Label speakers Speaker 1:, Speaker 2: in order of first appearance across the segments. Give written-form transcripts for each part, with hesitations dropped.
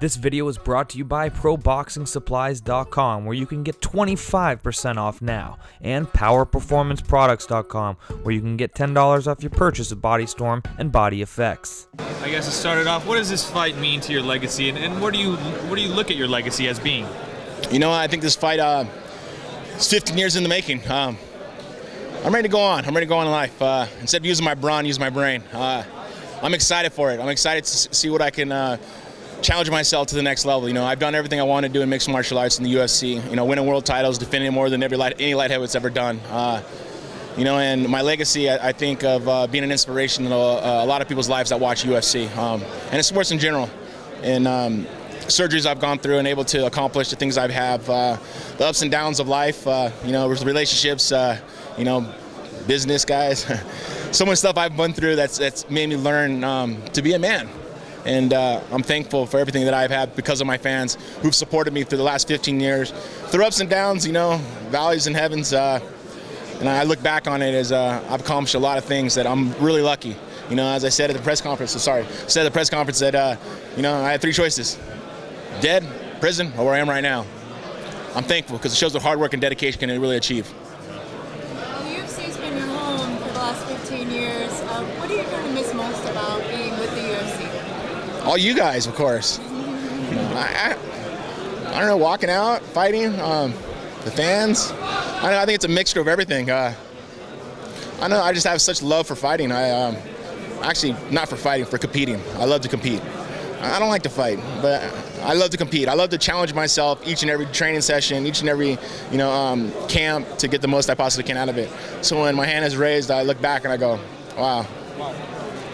Speaker 1: This video is brought to you by ProBoxingSupplies.com, where you can get 25% off now, and PowerPerformanceProducts.com, where you can get $10 off your purchase of Body Storm and Body Effects.
Speaker 2: I guess to start it off, what does this fight mean to your legacy, and what do you look at your legacy as being?
Speaker 3: You know, I think this fight is 15 years in the making. I'm ready to go on. I'm ready to go on in life. Instead of using my brawn, use my brain. I'm excited for it. I'm excited to see what I can challenge myself to the next level. You know, I've done everything I want to do in mixed martial arts in the UFC. You know, winning world titles, defending more than any light heavyweight's ever done. You know, and my legacy, I think of being an inspiration to a lot of people's lives that watch UFC, and it's sports in general. And surgeries I've gone through and able to accomplish the things I have, the ups and downs of life, you know, relationships, you know, business guys. So much stuff I've been through that's made me learn to be a man. And I'm thankful for everything that I've had because of my fans who've supported me through the last 15 years. Through ups and downs, you know, valleys and heavens. And I look back on it as I've accomplished a lot of things that I'm really lucky. You know, as I said at the press conference, that, you know, I had three choices: dead, prison, or where I am right now. I'm thankful because it shows what hard work and dedication can really achieve.
Speaker 4: Well, UFC's been your home for the last 15 years. What are you going to miss most about being with the UFC?
Speaker 3: All you guys, of course. I don't know, walking out, fighting, the fans. I think it's a mixture of everything. I know I just have such love for fighting. Actually, not for fighting, for competing. I love to compete. I don't like to fight, but I love to compete. I love to challenge myself each and every training session, each and every, you know, camp to get the most I possibly can out of it. So when my hand is raised, I look back and I go, wow,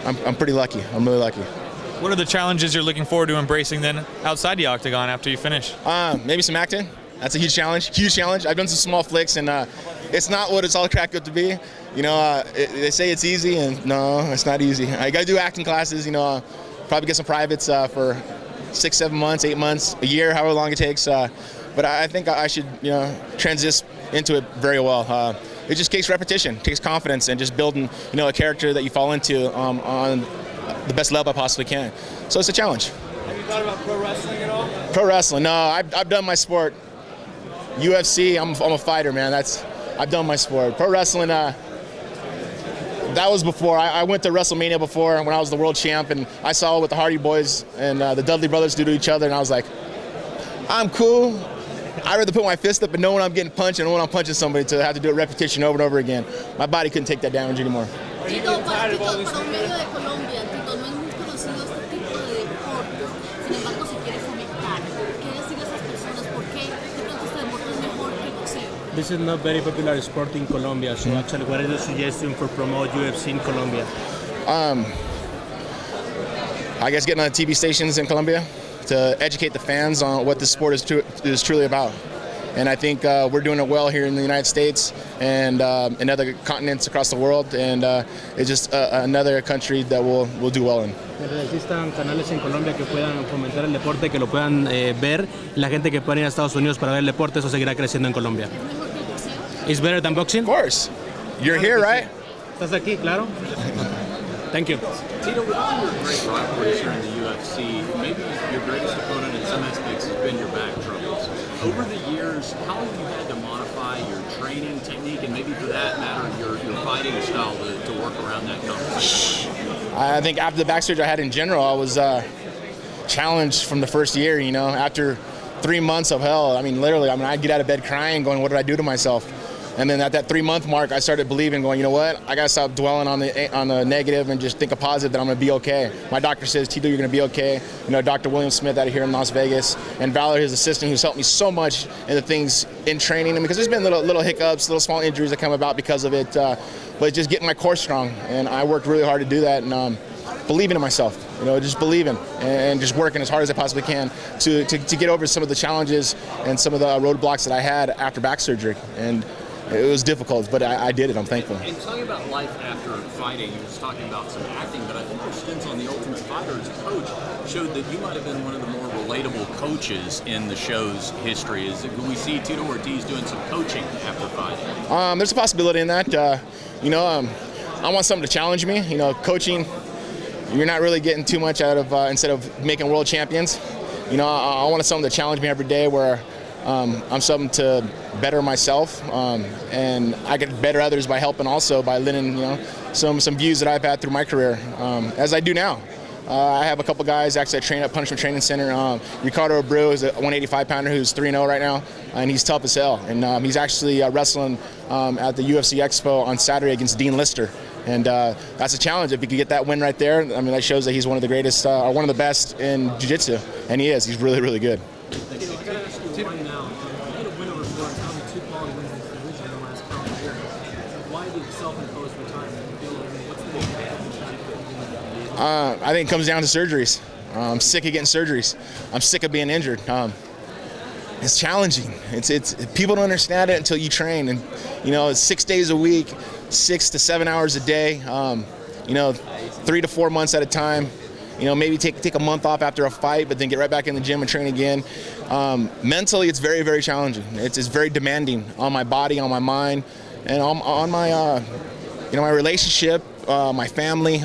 Speaker 3: I'm pretty lucky. I'm really lucky.
Speaker 2: What are the challenges you're looking forward to embracing then outside the octagon after you finish?
Speaker 3: Maybe some acting. That's a huge challenge. Huge challenge. I've done some small flicks, and it's not what it's all cracked up to be. You know, they say it's easy, and no, it's not easy. I got to do acting classes. You know, probably get some privates for 6, 7 months, 8 months, a year, however long it takes. But I think I should, you know, transition into it very well. It just takes repetition, takes confidence, and just building, you know, a character that you fall into on the best level I possibly can. So it's a challenge.
Speaker 5: Have you thought about pro wrestling at all?
Speaker 3: Pro wrestling? No, I've done my sport. UFC, I'm a fighter, man. I've done my sport. Pro wrestling, that was before. I went to WrestleMania before when I was the world champ, and I saw what the Hardy Boys and the Dudley Brothers do to each other, and I was like, I'm cool. I'd rather put my fist up and know when I'm getting punched and know when I'm punching somebody to have to do a repetition over and over again. My body couldn't take that damage anymore.
Speaker 5: Are you getting tired of all these things? This is not very popular sport in Colombia, so actually what is the suggestion for promote UFC in Colombia?
Speaker 3: I guess getting on TV stations in Colombia to educate the fans on what this sport is truly about. And I think we're doing it well here in the United States and in other continents across the world, and it's just another country that we'll do well in.
Speaker 6: Existan canales en Colombia que puedan fomentar el deporte, que lo puedan ver, la gente que pueda ir a Estados Unidos para ver el deporte, eso seguirá creciendo en Colombia. Is better than boxing?
Speaker 3: Of course. You're here, right?
Speaker 6: ¿Estás aquí? Claro. Thank you.
Speaker 7: Tito, with all your great rivalries here in the UFC, maybe your greatest opponent in some aspects has been your back troubles. Over the years, how have you had to modify your training technique and maybe for that matter, your fighting style to work around that competition?
Speaker 3: I think after the back surgery I had in general, I was challenged from the first year, you know, after 3 months of hell. I mean, literally, I'd get out of bed crying, going, what did I do to myself? And then at that 3-month mark, I started believing, going, you know what? I gotta stop dwelling on the negative and just think of positive that I'm gonna be okay. My doctor says, Tito, you're gonna be okay. You know, Dr. William Smith out of here in Las Vegas, and Valor, his assistant, who's helped me so much in the things in training. And because there's been little hiccups, little small injuries that come about because of it, but just getting my core strong. And I worked really hard to do that, and believing in myself, you know, just believing and just working as hard as I possibly can to get over some of the challenges and some of the roadblocks that I had after back surgery. And it was difficult, but I did it. I'm thankful.
Speaker 7: And talking about life after fighting, you were talking about some acting, but I think your stints on The Ultimate Fighter as a coach showed that you might have been one of the more relatable coaches in the show's history. We see Tito Ortiz doing some coaching after fighting.
Speaker 3: There's a possibility in that. You know, I want something to challenge me. You know, coaching, you're not really getting too much out of instead of making world champions. I want something to challenge me every day where I'm something to better myself, and I get better others by helping also by lending some views that I've had through my career, as I do now. I have a couple guys actually I train at Punishment Training Center. Ricardo Abreu is a 185-pounder who's 3-0 right now, and he's tough as hell. And he's actually wrestling at the UFC Expo on Saturday against Dean Lister. And that's a challenge. If he could get that win right there, I mean, that shows that he's one of the greatest, or one of the best in jiu-jitsu. And he is. He's really, really good. I think it comes down to surgeries. I'm sick of getting surgeries. I'm sick of being injured. It's challenging. It's people don't understand it until you train, and it's 6 days a week, 6 to 7 hours a day. 3 to 4 months at a time. Maybe take a month off after a fight, but then get right back in the gym and train again. Mentally, it's very, very challenging. It's very demanding on my body, on my mind, and on my my relationship, my family.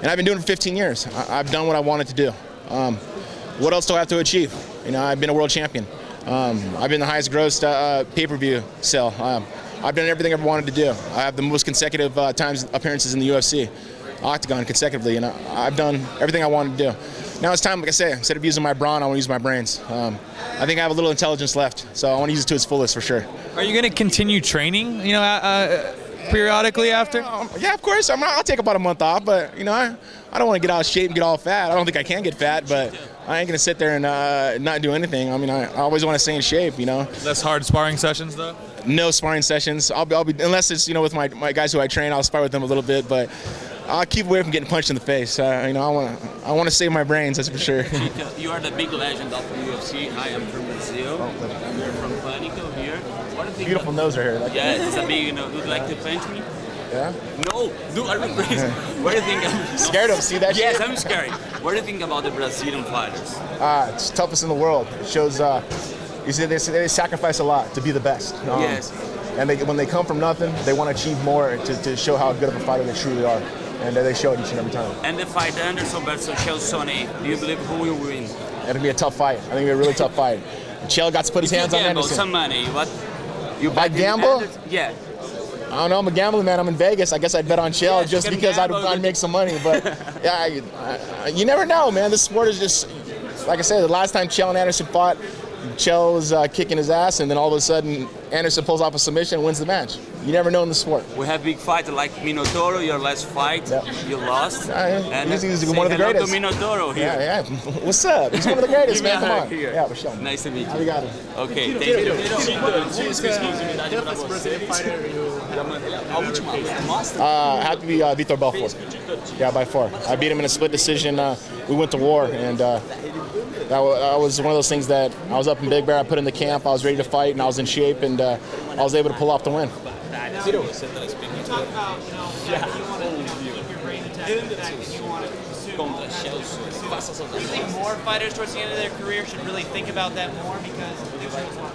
Speaker 3: And I've been doing it for 15 years. I've done what I wanted to do. What else do I have to achieve? I've been a world champion. I've been the highest grossed pay-per-view sale. I've done everything I ever wanted to do. I have the most consecutive times appearances in the UFC, Octagon consecutively, and I've done everything I wanted to do. Now it's time, like I say, instead of using my brawn, I want to use my brains. I think I have a little intelligence left, so I want to use it to its fullest for sure.
Speaker 2: Are you going to continue training, periodically after?
Speaker 3: Yeah, of course. I'll take about a month off, but I don't want to get out of shape and get all fat. I don't think I can get fat, but I ain't gonna sit there and not do anything. I mean, I always want to stay in shape.
Speaker 2: Less hard sparring sessions though.
Speaker 3: No sparring sessions. I'll be unless it's with my guys who I train. I'll spar with them a little bit, but I'll keep away from getting punched in the face. I want to save my brains. That's for sure.
Speaker 8: Tito, you are the big legend of the UFC. Hi, I'm from Brazil. You're from Pânico here. What do you think?
Speaker 3: Beautiful nose right here.
Speaker 8: Yeah, it's a big. Would you like to punch me?
Speaker 3: Yeah.
Speaker 8: No, dude, are you crazy? What do you think?
Speaker 3: Scared of see that?
Speaker 8: Yes,
Speaker 3: shit?
Speaker 8: I'm scared. What do you think about the Brazilian fighters?
Speaker 3: It's toughest in the world. It shows. You see, they sacrifice a lot to be the best.
Speaker 8: Yes.
Speaker 3: And when they come from nothing, they want to achieve more to show how good of a fighter they truly are. And they show it each and every time.
Speaker 8: And the fight Anderson versus Chelsea, do you believe who will win?
Speaker 3: It'll be a tough fight. I think it'll be a really tough fight. Chael got to put his hands on Anderson.
Speaker 8: Some money, what? You
Speaker 3: I gamble?
Speaker 8: Yeah.
Speaker 3: I don't know. I'm a gambling man. I'm in Vegas. I guess I'd bet on Chael just because I'd make some money. But yeah, you never know, man. This sport is just, like I said, the last time Chael and Anderson fought, Chael was kicking his ass, and then all of a sudden Anderson pulls off a submission and wins the match. You never know in the sport.
Speaker 8: We have big fights like Minotauro, your last fight, you lost.
Speaker 3: And he's one of the greatest.
Speaker 8: To Minotauro here.
Speaker 3: Yeah. What's up? He's one of the greatest, man. Come on.
Speaker 8: Here.
Speaker 3: Yeah, for sure.
Speaker 8: Nice to meet you.
Speaker 3: We got him.
Speaker 8: Okay, thank you.
Speaker 3: Had to be Vitor Belfort. Yeah, by far. I beat him in a split decision. We went to war, and that was one of those things that I was up in Big Bear. I put in the camp. I was ready to fight, and I was in shape, and I was able to pull off the win.
Speaker 9: Tito, you talk about, you want to keep your brain intact and you want to pursue. Do you think more fighters towards the end of their career should really think about that more because things are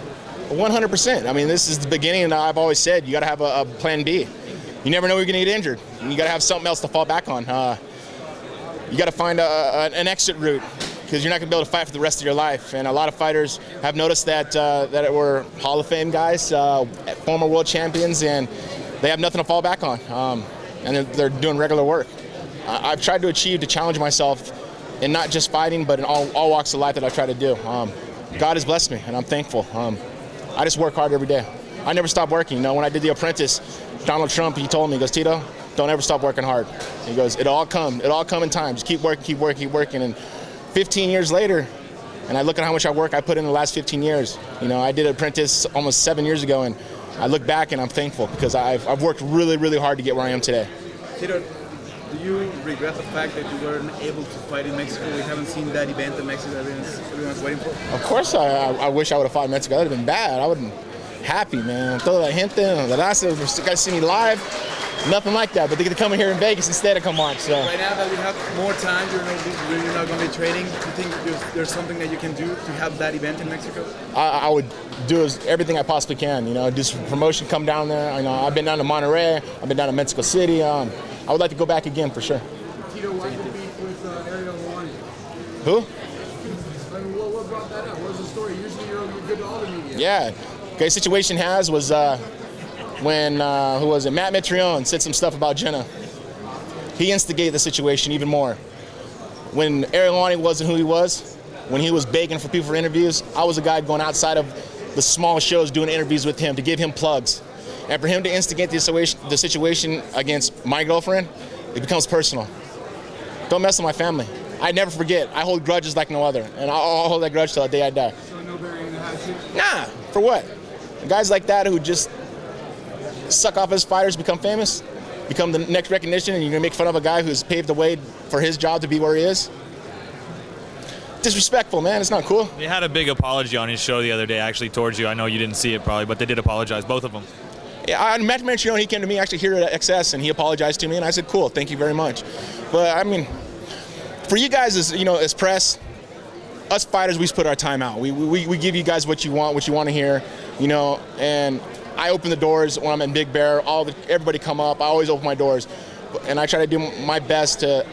Speaker 3: 100%. I mean, this is the beginning, and I've always said you got to have a plan B. You never know when you're going to get injured. You got to have something else to fall back on. You got to find an exit route because you're not going to be able to fight for the rest of your life. And a lot of fighters have noticed that we're Hall of Fame guys, former world champions, and they have nothing to fall back on. And they're doing regular work. I've tried to challenge myself in not just fighting, but in all walks of life that I try to do. God has blessed me, and I'm thankful. I just work hard every day. I never stop working. When I did The Apprentice, Donald Trump, he told me, he goes, Tito, don't ever stop working hard. He goes, it'll all come in time. Just keep working. And 15 years later, and I look at how much work I put in the last 15 years. I did Apprentice almost 7 years ago, and I look back and I'm thankful because I've worked really, really hard to get where I am today.
Speaker 10: Tito, do you regret the fact that you weren't able to fight in Mexico? We haven't seen that event in Mexico everyone's waiting for.
Speaker 3: Of course, I wish I would have fought in Mexico. That would have been bad. I would have been happy, man. Toda la gente, la raza, guys see me live. Nothing like that, but they get to come in here in Vegas instead of come on. So
Speaker 10: right now that we have more time, you're not going to be training. Do you think there's something that you can do to have that event in Mexico?
Speaker 3: I would do everything I possibly can. Do some promotion, come down there. I've been down to Monterrey. I've been down to Mexico City. I would like to go back again for sure.
Speaker 10: Tito, what would be with Ariel Helwani?
Speaker 3: Who?
Speaker 10: What brought that up? What was the story? Usually you're good to all the media.
Speaker 3: Yeah. Okay, situation was when, who was it? Matt Mitrione said some stuff about Jenna. He instigated the situation even more. When Arielani wasn't who he was, when he was begging for people for interviews, I was a guy going outside of the small shows doing interviews with him to give him plugs. And for him to instigate the situation against my girlfriend, it becomes personal. Don't mess with my family. I never forget. I hold grudges like no other, and I'll hold that grudge till the day I die.
Speaker 10: So no bearing in the house.
Speaker 3: Nah, for what? Guys like that who just suck off his fighters, become famous, become the next recognition, and you're gonna make fun of a guy who's paved the way for his job to be where he is? Disrespectful, man. It's not cool.
Speaker 2: They had a big apology on his show the other day, actually, towards you. I know you didn't see it probably, but they did apologize, both of them.
Speaker 3: Yeah, I met Mitrione. He came to me actually here at XS, and he apologized to me, and I said, cool, thank you very much. But I mean, for you guys as press, us fighters, we just put our time out. We give you guys what you want to hear, and I open the doors when I'm in Big Bear. Everybody come up. I always open my doors, and I try to do my best to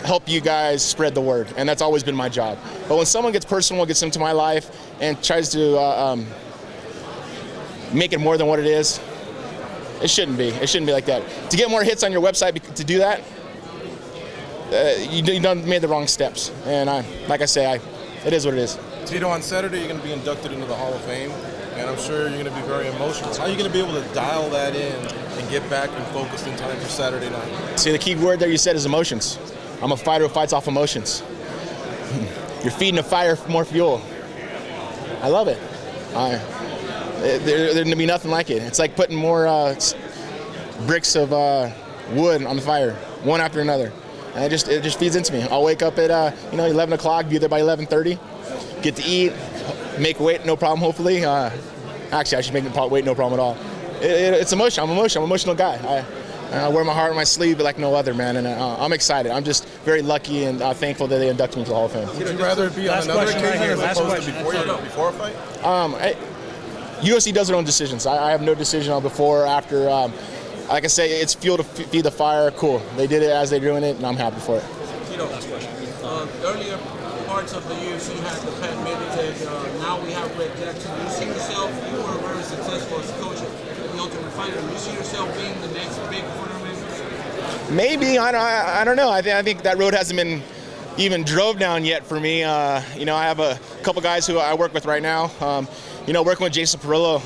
Speaker 3: help you guys spread the word, and that's always been my job. But when someone gets personal, gets into my life, and tries to make it more than what it is, it shouldn't be. It shouldn't be like that. To get more hits on your website, to do that, you done made the wrong steps. And like I say, it is what it is.
Speaker 11: Tito, on Saturday you're going to be inducted into the Hall of Fame, and I'm sure you're going to be very emotional. How are you going to be able to dial that in and get back and focused in time for Saturday night?
Speaker 3: See, the key word there you said is emotions. I'm a fighter who fights off emotions. You're feeding the fire for more fuel. I love it. There's going to be nothing like it. It's like putting more bricks of wood on the fire, one after another. And it just feeds into me. I'll wake up at 11 o'clock, be there by 11:30, get to eat, make weight, no problem, hopefully. Actually, I should make weight, no problem at all. It's emotion. I'm emotional. I'm an emotional guy. I wear my heart on my sleeve like no other, man, and I'm excited. I'm just very lucky and thankful that they inducted me to the Hall of Fame.
Speaker 11: Would you rather be on another occasion as opposed to before a fight?
Speaker 3: UFC does their own decisions. I have no decision on before or after. Like I say, it's fuel to feed the fire. Cool. They did it as they're doing it, and I'm happy for it.
Speaker 12: Tito, last question. Earlier parts of the UFC had the Pat Middleton. Now we have Red Jackson. Do you see yourself? You were very successful as a coach at the Ultimate Fighter. Do you see yourself being the next big tournament?
Speaker 3: Maybe. I don't know. I think that road hasn't been even drove down yet for me. I have a couple guys who I work with right now. Working with Jason Perillo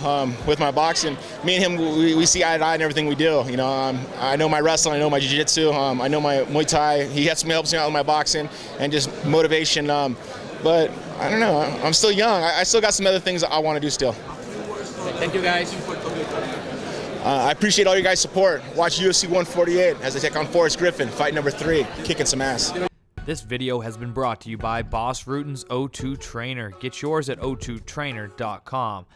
Speaker 3: with my boxing, me and him, we see eye to eye in everything we do. I know my wrestling, I know my jiu-jitsu, I know my Muay Thai. He helps me out with my boxing and just motivation. But I don't know. I'm still young. I still got some other things that I want to do still.
Speaker 8: Thank you, guys.
Speaker 3: I appreciate all your guys' support. Watch UFC 148 as I take on Forrest Griffin, fight number 3, kicking some ass.
Speaker 1: This video has been brought to you by Boss Rutan's O2 Trainer. Get yours at o2trainer.com.